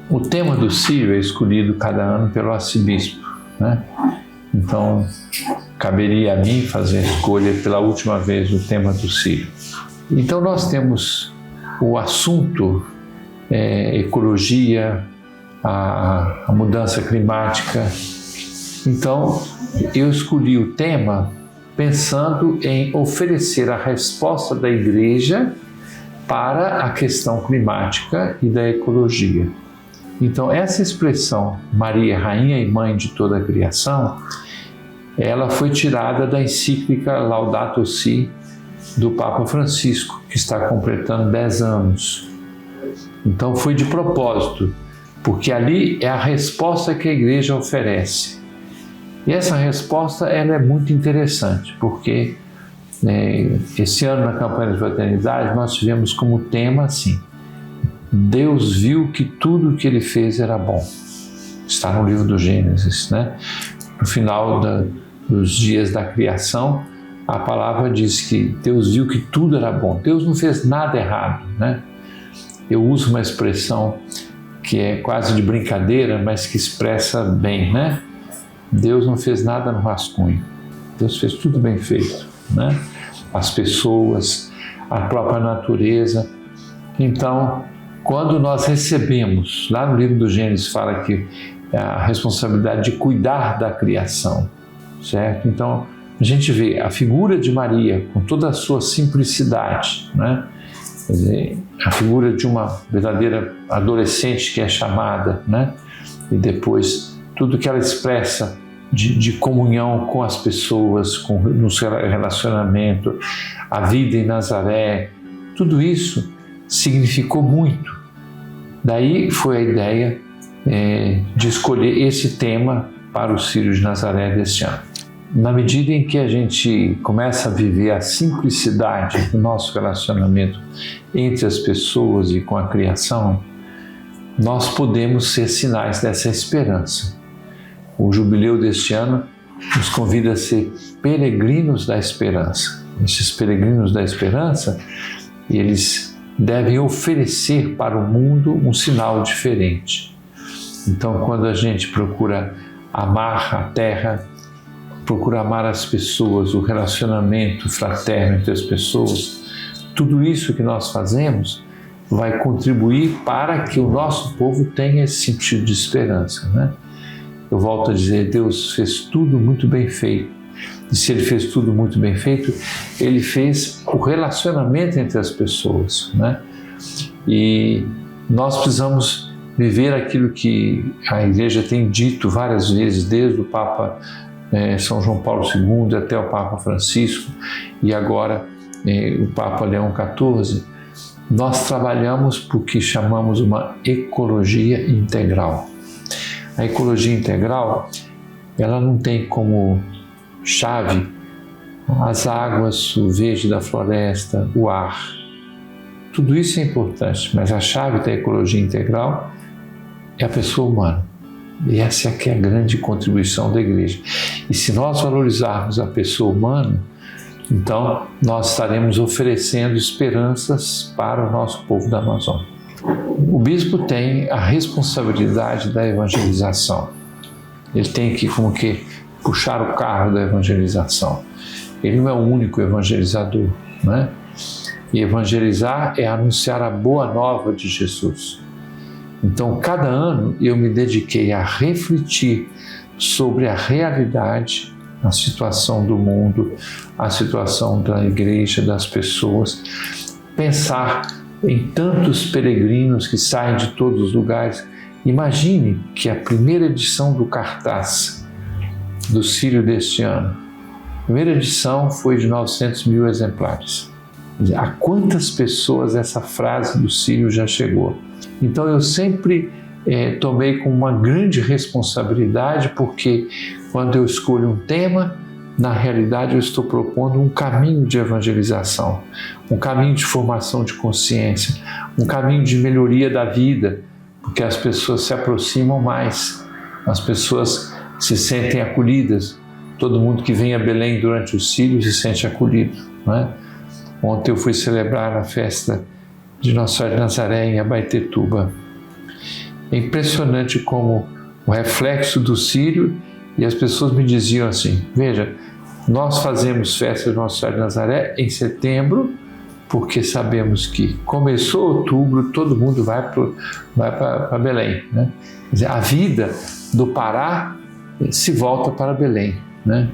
O tema do Círio é escolhido cada ano pelo arcebispo, né? Então, caberia a mim fazer a escolha pela última vez do tema do Círio. Então, nós temos o assunto ecologia, a mudança climática. Então, eu escolhi o tema pensando em oferecer a resposta da Igreja para a questão climática e da ecologia. Então, essa expressão, Maria, Rainha e Mãe de toda a criação, ela foi tirada da encíclica Laudato Si do Papa Francisco, que está completando 10 anos. Então, foi de propósito, porque ali é a resposta que a Igreja oferece. E essa resposta ela é muito interessante, porque esse ano na campanha de fraternidade nós tivemos como tema assim: Deus viu que tudo o que Ele fez era bom. Está no livro do Gênesis, né? No final dos dias da criação, a palavra diz que Deus viu que tudo era bom. Deus não fez nada errado, né? Eu uso uma expressão que é quase de brincadeira, mas que expressa bem, né? Deus não fez nada no rascunho. Deus fez tudo bem feito, né? As pessoas, a própria natureza. Então, quando nós recebemos, lá no livro do Gênesis fala que a responsabilidade de cuidar da criação, certo? Então, a gente vê a figura de Maria com toda a sua simplicidade, né? Quer dizer, a figura de uma verdadeira adolescente que é chamada, né? E depois tudo que ela expressa de comunhão com as pessoas, no seu relacionamento, a vida em Nazaré, tudo isso significou muito. Daí foi a ideia de escolher esse tema para o Círio de Nazaré deste ano. Na medida em que a gente começa a viver a simplicidade do nosso relacionamento entre as pessoas e com a criação, nós podemos ser sinais dessa esperança. O jubileu deste ano nos convida a ser peregrinos da esperança. Esses peregrinos da esperança, eles devem oferecer para o mundo um sinal diferente. Então, quando a gente procura amar a terra, procura amar as pessoas, o relacionamento fraterno entre as pessoas, tudo isso que nós fazemos vai contribuir para que o nosso povo tenha esse sentido de esperança, né? Eu volto a dizer, Deus fez tudo muito bem feito. E se Ele fez tudo muito bem feito, Ele fez o relacionamento entre as pessoas, né? E nós precisamos viver aquilo que a Igreja tem dito várias vezes, desde o Papa São João Paulo II até o Papa Francisco e agora o Papa Leão XIV. Nós trabalhamos por que chamamos uma ecologia integral. A ecologia integral, ela não tem como chave as águas, o verde da floresta, o ar. Tudo isso é importante, mas a chave da ecologia integral é a pessoa humana. E essa é que é a grande contribuição da Igreja. E se nós valorizarmos a pessoa humana, então nós estaremos oferecendo esperanças para o nosso povo da Amazônia. O bispo tem a responsabilidade da evangelização. Ele tem que, puxar o carro da evangelização. Ele não é o único evangelizador, né? E evangelizar é anunciar a boa nova de Jesus. Então, cada ano eu me dediquei a refletir sobre a realidade, a situação do mundo, a situação da Igreja, das pessoas, pensar em tantos peregrinos que saem de todos os lugares. Imagine que a primeira edição do cartaz do Círio deste ano, a primeira edição foi de 900 mil exemplares. A quantas pessoas essa frase do Círio já chegou? Então eu sempre tomei com uma grande responsabilidade, porque quando eu escolho um tema, na realidade eu estou propondo um caminho de evangelização, um caminho de formação de consciência, um caminho de melhoria da vida, porque as pessoas se aproximam mais, as pessoas se sentem acolhidas. Todo mundo que vem a Belém durante o Círio se sente acolhido, não é? Ontem eu fui celebrar a festa de Nossa Senhora de Nazaré em Abaetetuba É impressionante como o reflexo do círio, e as pessoas me diziam assim, veja, nós fazemos festa de Nossa Senhora de Nazaré em setembro, porque sabemos que começou outubro, todo mundo vai para Belém, né? Quer dizer, a vida do Pará se volta para Belém, né?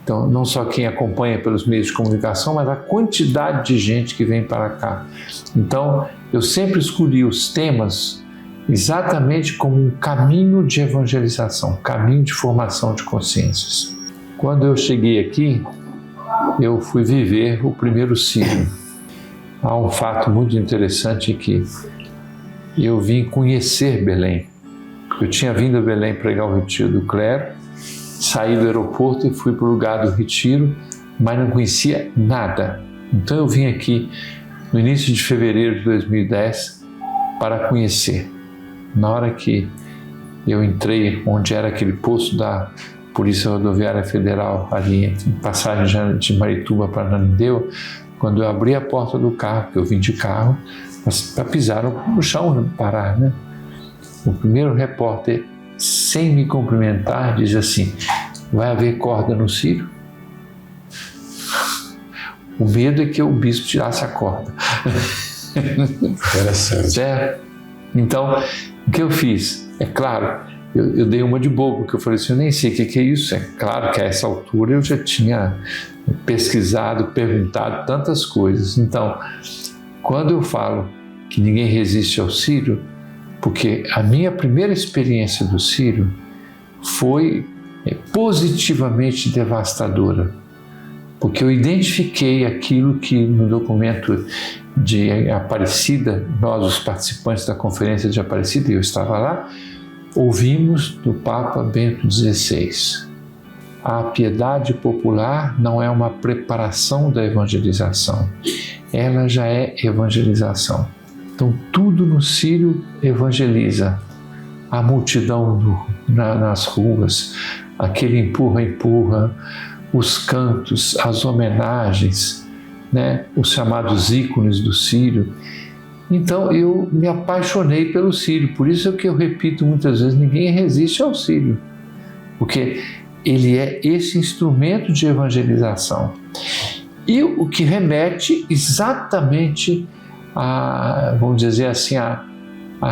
Então, não só quem acompanha pelos meios de comunicação, mas a quantidade de gente que vem para cá. Então, eu sempre escolhi os temas exatamente como um caminho de evangelização, caminho de formação de consciências. Quando eu cheguei aqui, eu fui viver o primeiro círio. Há um fato muito interessante que eu vim conhecer Belém. Eu tinha vindo a Belém pregar o retiro do clero, saí do aeroporto e fui para o lugar do retiro, mas não conhecia nada. Então eu vim aqui no início de fevereiro de 2010 para conhecer. Na hora que eu entrei onde era aquele posto da Polícia Rodoviária Federal, ali em passagem de Marituba para Ananindeua, quando eu abri a porta do carro, que eu vim de carro, para pisar no chão, no Pará, né? O primeiro repórter, sem me cumprimentar, diz assim, vai haver corda no círio? O medo é que o bispo tirasse a corda. Interessante. Certo? Então, o que eu fiz? É claro, eu dei uma de bobo, porque eu falei assim, eu nem sei o que é isso. É claro que a essa altura eu já tinha pesquisado, perguntado tantas coisas. Então, quando eu falo que ninguém resiste ao círio, porque a minha primeira experiência do círio foi positivamente devastadora, porque eu identifiquei aquilo que no documento de Aparecida, nós os participantes da conferência de Aparecida, eu estava lá, ouvimos do Papa Bento XVI. A piedade popular não é uma preparação da evangelização, ela já é evangelização. Então, tudo no círio evangeliza. A multidão nas ruas, aquele empurra-empurra, os cantos, as homenagens, né? Os chamados ícones do círio. Então, eu me apaixonei pelo círio. Por isso é que eu repito muitas vezes, ninguém resiste ao círio. Porque ele é esse instrumento de evangelização. E o que remete exatamente vamos dizer assim, a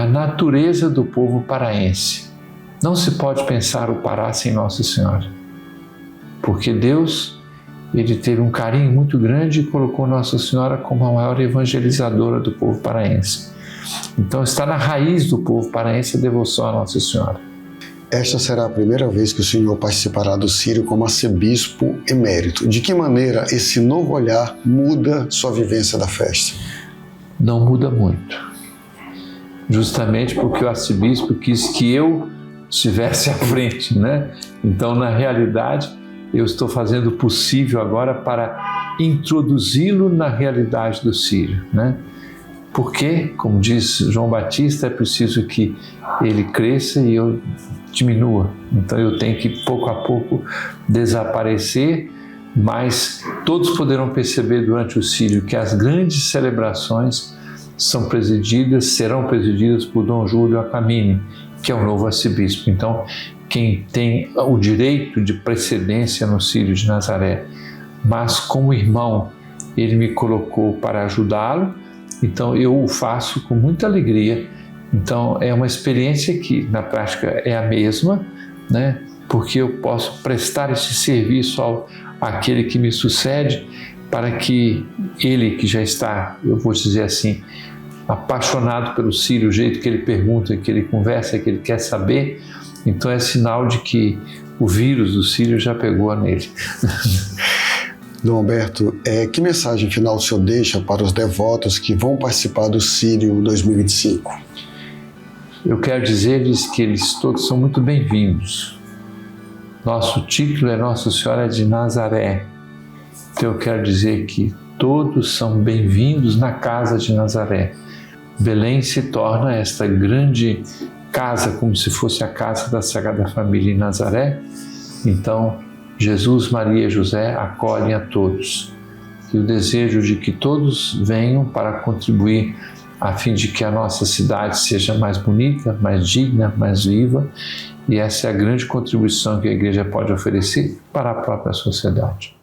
natureza do povo paraense. Não se pode pensar o Pará sem Nossa Senhora, porque Deus, ele teve um carinho muito grande e colocou Nossa Senhora como a maior evangelizadora do povo paraense. Então está na raiz do povo paraense a devoção à Nossa Senhora. Esta será a primeira vez que o senhor participará do círio como arcebispo emérito. De que maneira esse novo olhar muda sua vivência da festa? Não muda muito, justamente porque o arcebispo quis que eu estivesse à frente, né? Então, na realidade, eu estou fazendo o possível agora para introduzi-lo na realidade do círio, né? Porque, como diz João Batista, é preciso que ele cresça e eu diminua. Então, eu tenho que, pouco a pouco, desaparecer, mas todos poderão perceber durante o círio que as grandes celebrações serão presididas por Dom Júlio Acamini, que é o novo arcebispo. Então, quem tem o direito de precedência no círio de Nazaré, mas como irmão, ele me colocou para ajudá-lo, então eu o faço com muita alegria. Então, é uma experiência que, na prática, é a mesma, né? Porque eu posso prestar esse serviço àquele que me sucede, para que ele, que já está, eu vou dizer assim, apaixonado pelo círio, o jeito que ele pergunta, que ele conversa, que ele quer saber, então é sinal de que o vírus do círio já pegou nele. Dom Alberto, que mensagem final o senhor deixa para os devotos que vão participar do círio 2025? Eu quero dizer-lhes que eles todos são muito bem-vindos. Nosso título é Nossa Senhora de Nazaré. Então eu quero dizer que todos são bem-vindos na casa de Nazaré. Belém se torna esta grande casa, como se fosse a casa da Sagrada Família em Nazaré. Então, Jesus, Maria e José acolhem a todos. E o desejo de que todos venham para contribuir a fim de que a nossa cidade seja mais bonita, mais digna, mais viva, e essa é a grande contribuição que a igreja pode oferecer para a própria sociedade.